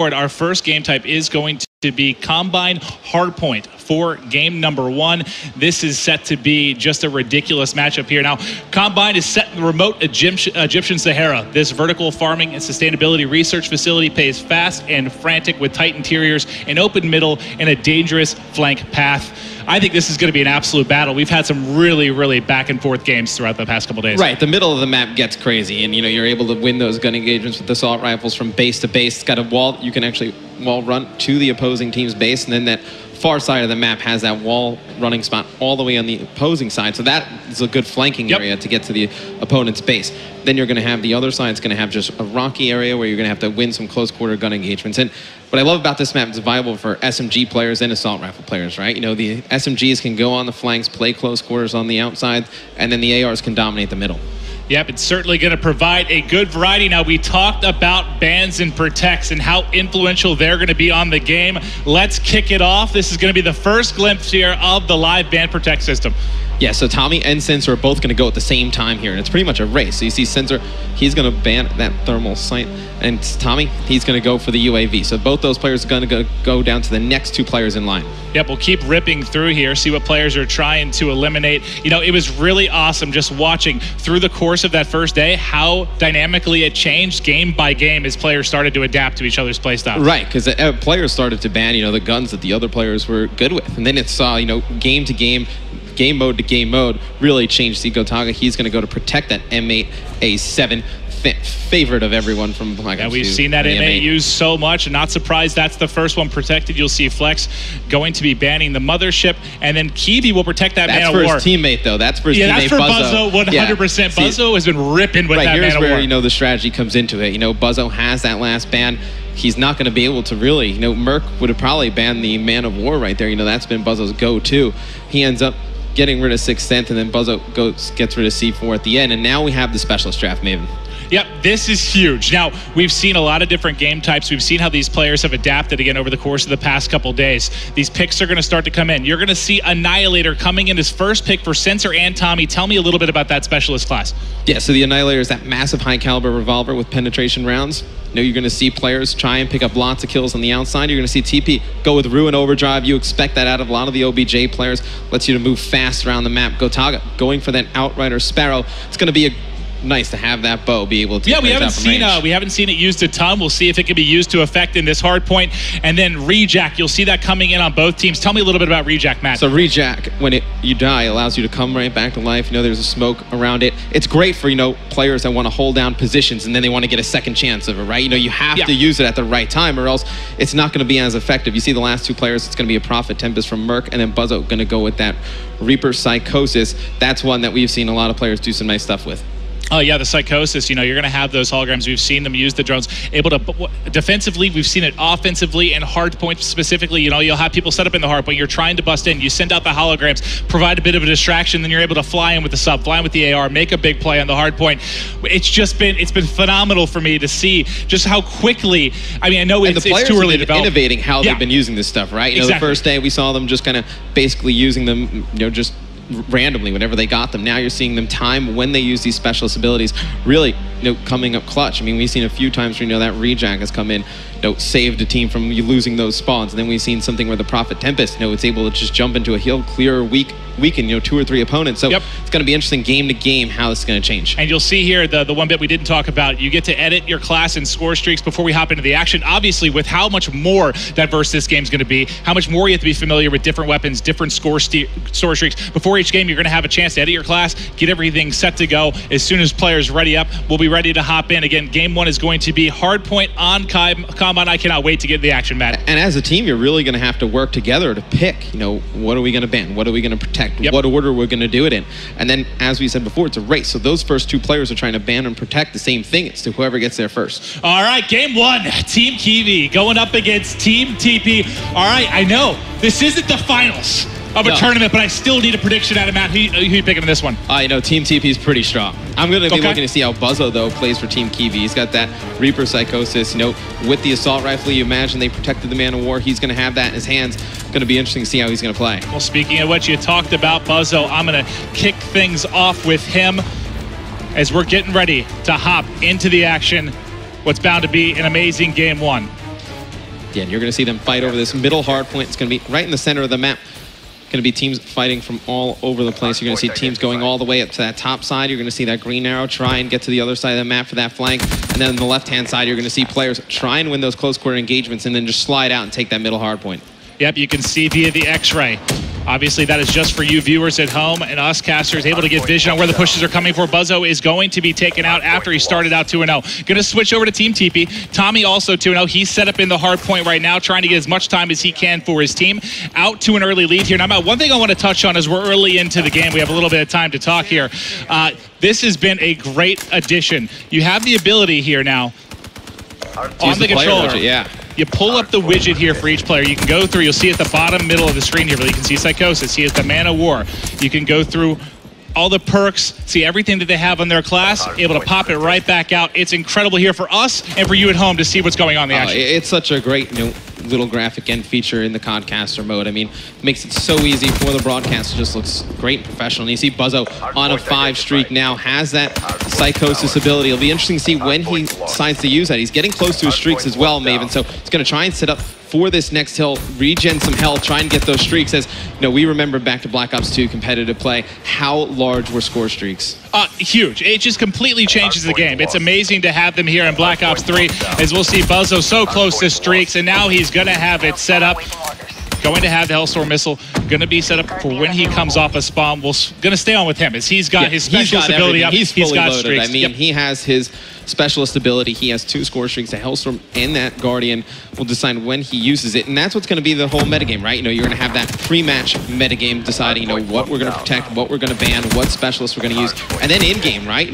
Our first game type is going to be Combine Hardpoint for game number 1. This is set to be just a ridiculous matchup here. Now, Combine is set in the remote Egyptian Sahara. This vertical farming and sustainability research facility pays fast and frantic with tight interiors, an open middle, and a dangerous flank path. I think this is going to be an absolute battle. We've had some really back and forth games throughout the past couple days. Right, the middle of the map gets crazy, and you're able to win those gun engagements with assault rifles from base to base. It's got a wall you can actually wall run to the opposing team's base, and then that far side of the map has that wall running spot all the way on the opposing side. So that is a good flanking area to get to the opponent's base. Then you're going to have the other side. It's going to have just a rocky area where you're going to have to win some close quarter gun engagements. And what I love about this map is viable for SMG players and assault rifle players, right? The SMGs can go on the flanks, play close quarters on the outside, and then the ARs can dominate the middle. Yep, it's certainly going to provide a good variety. Now, we talked about bans and protects and how influential they're going to be on the game. Let's kick it off. This is going to be the first glimpse here of the live ban protect system. Yeah, so Tommy and Sensor are both going to go at the same time here, and it's pretty much a race. So you see Sensor, he's going to ban that thermal sight, and Tommy, he's going to go for the UAV. So both those players are going to go down to the next two players in line. Yep, we'll keep ripping through here, see what players are trying to eliminate. It was really awesome just watching through the course of that first day how dynamically it changed game by game as players started to adapt to each other's playstyles. Right, because players started to ban, the guns that the other players were good with. And then it saw, game to game, game mode to game mode really changed. See Gotaga, he's going to go to protect that M8A7 favorite of everyone from Black Ops 2. We've seen that M8 used so much, and not surprised that's the first one protected. You'll see Flex going to be banning the mothership, and then Kiwi will protect that Man of War. That's for his teammate, though. That's for his teammate, that's for Buzzo, 100%. Yeah. Buzzo has been ripping with that Man of War. Here's where, the strategy comes into it. Buzzo has that last ban. He's not going to be able to really, Merc would have probably banned the Man of War right there. That's been Buzzo's go-to. He ends up getting rid of 6th Sense, and then Buzzo gets rid of C4 at the end, and now we have the specialist draft, Maven. Yep, this is huge. Now, we've seen a lot of different game types. We've seen how these players have adapted again over the course of the past couple days. These picks are going to start to come in. You're going to see Annihilator coming in as first pick for Sensor and Tommy. Tell me a little bit about that specialist class. Yeah, so the Annihilator is that massive high-caliber revolver with penetration rounds. You're going to see players try and pick up lots of kills on the outside. You're going to see TP go with Ruin Overdrive. You expect that out of a lot of the OBJ players. Lets you to move fast around the map. Gotaga going for that Outrider Sparrow. It's going to be nice to have that bow be able to we haven't seen it used a ton. We'll see if it can be used to effect in this hard point. And then Rejack, you'll see that coming in on both teams. Tell me a little bit about Rejack, Matt. So Rejack, when you die, allows you to come right back to life. There's a smoke around it. It's great for players that want to hold down positions and then they want to get a second chance of it, right? You have to use it at the right time or else it's not going to be as effective. You see the last two players, it's going to be a Prophet Tempest from Merc, and then Buzzo going to go with that Reaper Psychosis. That's one that we've seen a lot of players do some nice stuff with. Oh, yeah, the Psychosis, you're going to have those holograms. We've seen them use the drones. Able to, defensively, we've seen it offensively and hardpoint specifically. You'll have people set up in the hardpoint. You're trying to bust in. You send out the holograms, provide a bit of a distraction, then you're able to fly in with the sub, fly in with the AR, make a big play on the hardpoint. It's been phenomenal for me to see just how quickly, I know it's too early to develop. Innovating how they've been using this stuff, right? The first day we saw them just kind of basically using them, just randomly whenever they got them. Now you're seeing them time when they use these specialist abilities really coming up clutch. We've seen a few times where that Rejack has come in, saved a team from losing those spawns, and then we've seen something where the Prophet Tempest, it's able to just jump into a hill, clear, weaken 2 or 3 opponents. So it's going to be interesting game to game how this is going to change. And you'll see here the one bit we didn't talk about. You get to edit your class and score streaks before we hop into the action. Obviously, with how much more diverse this game's going to be, how much more you have to be familiar with different weapons, different score streaks. Before each game, you're going to have a chance to edit your class, get everything set to go. As soon as players ready up, we'll be ready to hop in. Again, game 1 is going to be Hardpoint on Combine. I cannot wait to get the action, Matt. And as a team, you're really going to have to work together to pick, what are we going to ban? What are we going to protect? What order we're going to do it in? And then, as we said before, it's a race. So those first 2 players are trying to ban and protect the same thing. It's to whoever gets there first. All right, game 1, Team Kiwi going up against Team TP. All right, I know this isn't the finals of a tournament, but I still need a prediction out of Matt. Who you picking in this one? Team TP is pretty strong. I'm going to be looking to see how Buzzo, though, plays for Team Kiwi. He's got that Reaper Psychosis. With the assault rifle, you imagine they protected the Man of War. He's going to have that in his hands. Going to be interesting to see how he's going to play. Well, speaking of what you talked about, Buzzo, I'm going to kick things off with him as we're getting ready to hop into the action. What's bound to be an amazing game 1. Yeah, and you're going to see them fight over this middle hard point. It's going to be right in the center of the map. Going to be teams fighting from all over the place. You're going to see teams going all the way up to that top side. You're going to see that green arrow try and get to the other side of the map for that flank. And then on the left-hand side, you're going to see players try and win those close quarter engagements and then just slide out and take that middle hard point. Yep, you can see via the X-ray. Obviously, that is just for you viewers at home, and us casters able to get vision on where the pushes are coming for. Buzzo is going to be taken out after he started out 2-0. Going to switch over to Team TP. Tommy also 2-0. He's set up in the hard point right now, trying to get as much time as he can for his team. Out to an early lead here. Now, one thing I want to touch on as we're early into the game, we have a little bit of time to talk here. This has been a great addition. You have the ability here now on the controller. Widget, yeah. You pull up the widget here for each player. You can go through, you'll see at the bottom middle of the screen here, but you can see Psychosis. He has the Man of War. You can go through all the perks, see everything that they have on their class, able to pop it right back out. It's incredible here for us and for you at home to see what's going on in the action. It's such a great little graphic end feature in the Codcaster mode. I mean, makes it so easy for the broadcast. It just looks great and professional. And you see Buzzo on a 5 streak now, has that Psychosis ability. It'll be interesting to see when he decides to use that. He's getting close to his streaks as well, Maven, so he's going to try and set up for this next hill, regen some health, try and get those streaks. As we remember back to Black Ops 2 competitive play, how large were score streaks? Huge. It just completely changes the game. It's amazing to have them here in Black Ops 3, as we'll see Buzzo so close to streaks, and now he's going to have it set up. Going to have the Hellstorm missile, going to be set up for when he comes off a spawn. We're going to stay on with him, as he's got his specialist ability up. He's fully got loaded. streaks. I mean, he has his specialist ability. He has 2 score streaks. The Hellstorm and that Guardian will decide when he uses it, and that's what's going to be the whole metagame, right? You're going to have that pre-match metagame deciding, what we're going to protect, what we're going to ban, what specialists we're going to use, and then in-game, right?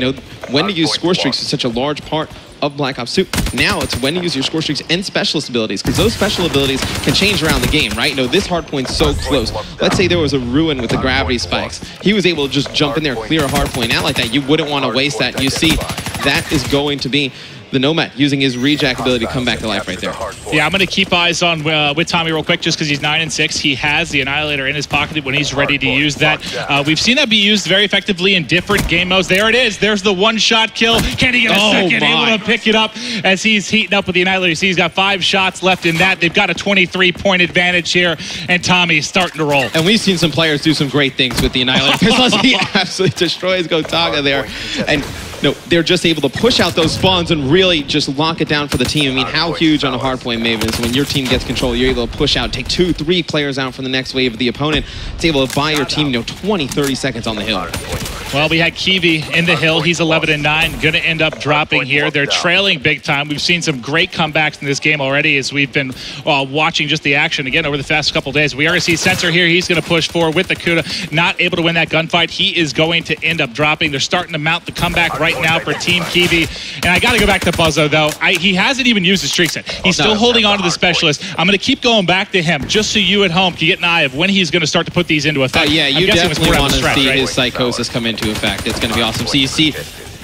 When to use score streaks is such a large part of Black Ops 2. Now it's when to use your score streaks and specialist abilities, because those special abilities can change around the game, right? This hard point's so close. Let's say there was a ruin with the gravity spikes. He was able to just jump in there, clear a hard point out like that. You wouldn't want to waste that. You see, that is going to be the Nomad using his rejack ability to come back to life right there. Yeah, I'm going to keep eyes on with Tommy real quick, just because he's 9-6. He has the Annihilator in his pocket when he's ready to use that. We've seen that be used very effectively in different game modes. There it is. There's the one-shot kill. Can he get a second? Able to pick it up as he's heating up with the Annihilator. You see, he's got 5 shots left in that. They've got a 23-point advantage here, and Tommy's starting to roll. And we've seen some players do some great things with the Annihilator. He absolutely destroys Gotaga there. And they're just able to push out those spawns and really just lock it down for the team. I mean, how huge on a hardpoint, Maven, is when your team gets control, you're able to push out, take 2, 3 players out from the next wave of the opponent. It's able to buy your team, 20, 30 seconds on the hill. Well, we had Kiwi in the hill. He's 11-9, going to end up dropping here. They're trailing big time. We've seen some great comebacks in this game already as we've been watching just the action again over the past couple days. We already see Sensor here. He's going to push forward with the Kuda. Not able to win that gunfight. He is going to end up dropping. They're starting to mount the comeback right now for Team Kiwi. And I got to go back to Buzzo, though. He hasn't even used his streak set. He's still holding on to the specialist. I'm going to keep going back to him just so you at home can get an eye of when he's going to start to put these into effect. Yeah, you definitely want to see his Psychosis come into effect. It's going to be awesome. So you see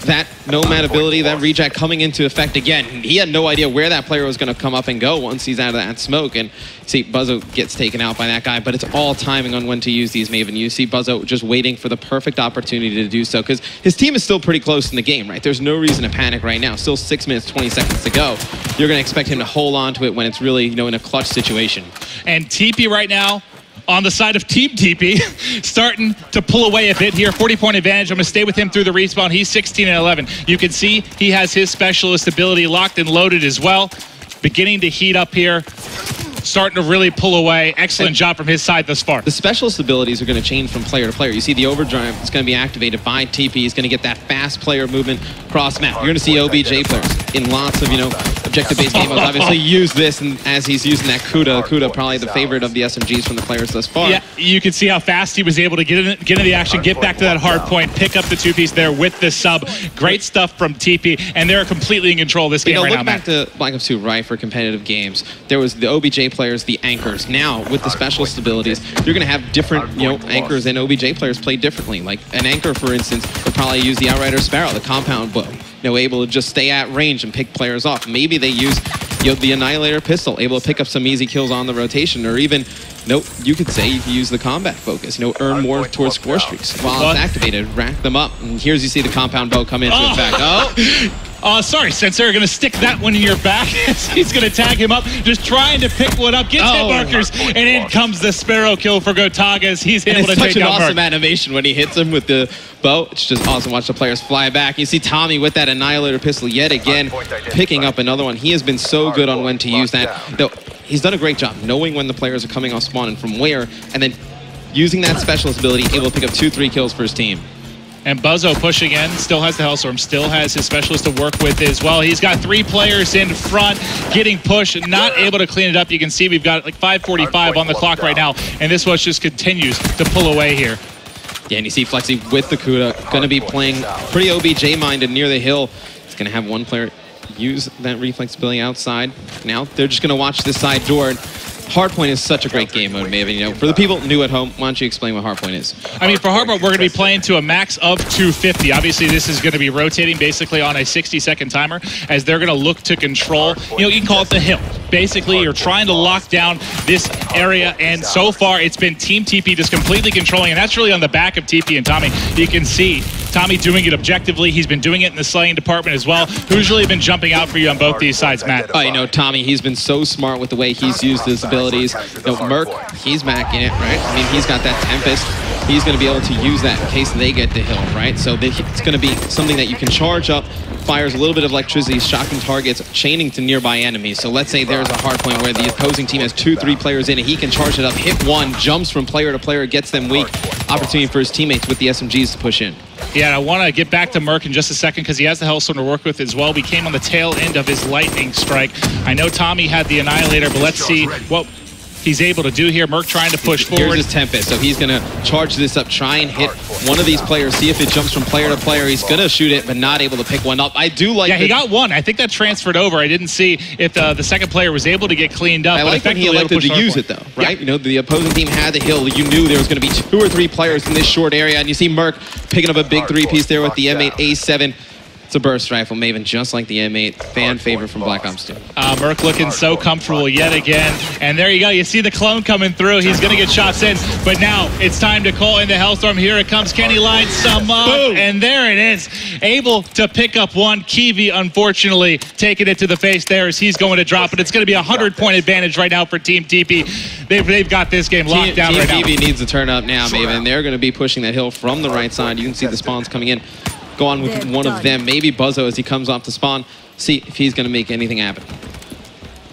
that Nomad ability, that rejack coming into effect again. He had no idea where that player was going to come up and go once he's out of that smoke. And see, Buzzo gets taken out by that guy, but it's all timing on when to use these, Maven. You see Buzzo just waiting for the perfect opportunity to do so, because his team is still pretty close in the game, right? There's no reason to panic right now. Still 6 minutes, 20 seconds to go. You're going to expect him to hold on to it when it's really, in a clutch situation. And TP right now, on the side of Team TP, starting to pull away a bit here. 40-point advantage. I'm going to stay with him through the respawn. He's 16-11. You can see he has his specialist ability locked and loaded as well. Beginning to heat up here. Starting to really pull away. Excellent job from his side thus far. The specialist abilities are going to change from player to player. You see the overdrive is going to be activated by TP. He's going to get that fast player movement cross map. You're going to see OBJ players in lots of, objective-based game modes obviously use this, and as he's using that Kuda probably the favorite of the SMGs from the players thus far. Yeah, you can see how fast he was able to get into the action, get back to that hard point, pick up the 2-piece there with the sub. Great stuff from TP, and they're completely in control of this game right now, look back to Black Ops 2, right, for competitive games. There was the OBJ players, the anchors. Now, with the specialist abilities, you're going to have different, anchors, and OBJ players play differently. Like an anchor, for instance, would probably use the Outrider Sparrow, the compound bow, able to just stay at range and pick players off. Maybe they use the Annihilator pistol, able to pick up some easy kills on the rotation, or even, you could say you can use the combat focus, earn more towards score streaks. While it's activated, rack them up. And here's you see the compound bow come into effect. Sorry, Sensor, going to stick that one in your back. He's going to tag him up, just trying to pick one up, gets hit markers, and in comes the Sparrow kill for Gotaga as he's able to take out Merc. It's such an awesome animation when he hits him with the bow. It's just awesome. Watch the players fly back. You see Tommy with that Annihilator pistol yet again, picking up another one. He has been so good on when to use that. Though he's done a great job knowing when the players are coming off spawn and from where, and then using that specialist ability, able to pick up 2-3 kills for his team. And Buzzo pushing in, still has the Hellstorm, still has his specialist to work with as well. He's got 3 players in front, getting pushed, not able to clean it up. You can see we've got like 5:45 on the clock right now, and this one just continues to pull away here. Yeah, and you see Flexi with the Kuda, going to be playing pretty OBJ-minded near the hill. He's going to have one player use that reflex ability outside. Now they're just going to watch this side door. Hardpoint is such a great game mode, Maven. You know, for the people new at home, why don't you explain what Hardpoint is? I mean, for Hardpoint, we're going to be playing to a max of 250. Obviously, this is going to be rotating basically on a 60-second timer as they're going to look to control, you know, you can call it the hill. Basically, you're trying to lock down this area, and so far, it's been Team TP just completely controlling, and that's really on the back of TP and Tommy. You can see Tommy doing it objectively. He's been doing it in the slaying department as well. Who's really been jumping out for you on both these sides, Matt? Oh, you know, Tommy, he's been so smart with the way he's used his abilities. You know, Merc, he's macking it, right? I mean, he's got that Tempest. He's going to be able to use that in case they get the hill, right? So it's going to be something that you can charge up, fires a little bit of electricity, shocking targets, chaining to nearby enemies. So let's say there's a hard point where the opposing team has 2-3 players in it. He can charge it up, hit one, jumps from player to player, gets them weak. Opportunity for his teammates with the SMGs to push in. Yeah, and I want to get back to Merc in just a second because he has the Hellstorm to work with as well. We came on the tail end of his Lightning Strike. I know Tommy had the Annihilator, but let's see what he's able to do here. Merc trying to push forward. Here's his Tempest, so he's going to charge this up, try and hit one of these players, see if it jumps from player to player. He's going to shoot it, but not able to pick one up. I do like. Yeah, he got one. I think that transferred over. I didn't see if the second player was able to get cleaned up. I like when he elected to use it, though, right? Yeah. You know, the opposing team had the hill. You knew there was going to be 2 or 3 players in this short area, and you see Merc picking up a big 3-piece there with the M8 A7. It's a burst rifle, Maven, just like the M8. Fan favorite from Black Ops 2. Merc looking so comfortable yet again. And there you go. You see the clone coming through. He's going to get shots in. But now it's time to call in the Hellstorm. Here it comes. Kenny lines some up. Boom. And there it is. Able to pick up one. Kiwi, unfortunately, taking it to the face there as he's going to drop it. It's going to be a 100-point advantage right now for Team TP. They've got this game locked down right now. Kiwi needs to turn up now, Maven. They're going to be pushing that hill from the right side. You can see the spawns coming in. Go on with one of them, maybe Buzzo as he comes off the spawn, see if he's going to make anything happen.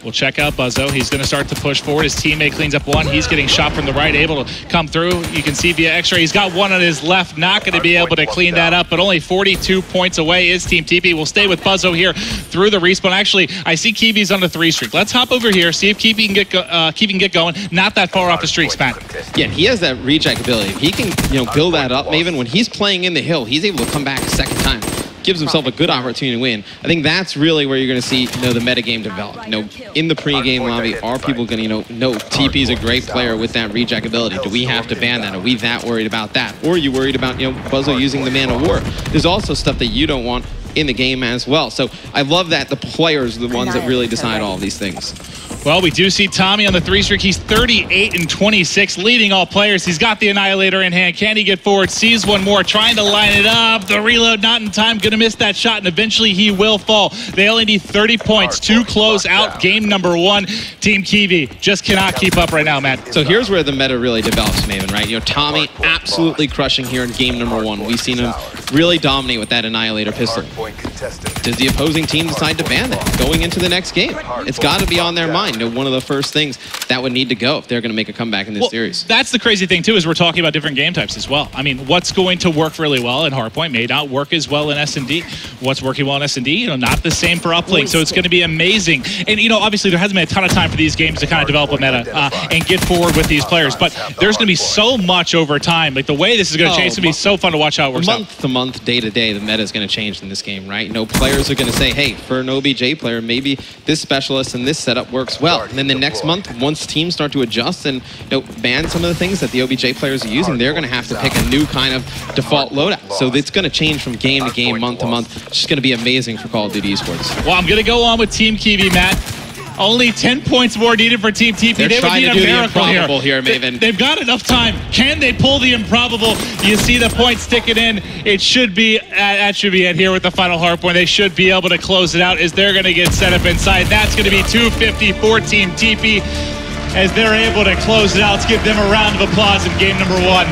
We'll check out Buzzo. He's going to start to push forward. His teammate cleans up one. He's getting shot from the right, able to come through. You can see via X-ray. He's got one on his left. Not going to be able to clean that up, but only 42 points away is Team TP. We'll stay with Buzzo here through the respawn. Actually, I see Kiwi's on the 3 streak. Let's hop over here, see if Kiwi can get going. Not that far off the streak span. Yeah, he has that reject ability. He can, you know, build that up. Maven, when he's playing in the hill, he's able to come back a second time. Gives himself a good opportunity to win. I think that's really where you're going to see, you know, the metagame develop. You know, in the pre-game lobby, are people going to, know TP's a great player with that reject ability? Do we have to ban that? Are we that worried about that? Or are you worried about, you know, Buzzo using the Man of War? There's also stuff that you don't want in the game as well. So I love that the players are the ones that really decide all of these things. Well, we do see Tommy on the 3 streak. He's 38-26, leading all players. He's got the Annihilator in hand. Can he get forward? Sees one more, trying to line it up. The reload not in time. Going to miss that shot, and eventually he will fall. They only need 30 points to close out game number 1. Team Kiwi just cannot keep up right now, Matt. So here's where the meta really develops, Maven, right? You know, Tommy absolutely crushing here in game number 1. We've seen him really dominate with that Annihilator pistol. Does the opposing team decide to ban that going into the next game? It's got to be on their mind. You know, one of the first things that would need to go if they're going to make a comeback in this series. That's the crazy thing too, is we're talking about different game types as well. I mean, what's going to work really well in Hardpoint may not work as well in S&D. What's working well in S&D, you know, not the same for Uplink. So it's going to be amazing. And you know, obviously there hasn't been a ton of time for these games to kind of develop a meta and get forward with these players. But there's going to be so much over time. Like the way this is going to change, it's going to be so fun to watch how it works out. Month to month, day to day, the meta is going to change in this game, right? You know, players are going to say, hey, for an OBJ player, maybe this specialist and this setup works well. And then the next month, once teams start to adjust and, you know, ban some of the things that the OBJ players are using, they're going to have to pick a new kind of default loadout. So it's going to change from game to game, month to month. It's just going to be amazing for Call of Duty Esports. Well, I'm going to go on with Team Kiwi, Matt. Only 10 points more needed for Team TP. They're They would trying need to a do the miracle improbable here, Maven. They've got enough time. Can they pull the improbable? You see the point sticking in. It should be, that should be it here with the final Hardpoint. They should be able to close it out as they're going to get set up inside. That's going to be 250 for Team TP as they're able to close it out. Let's give them a round of applause in game number 1.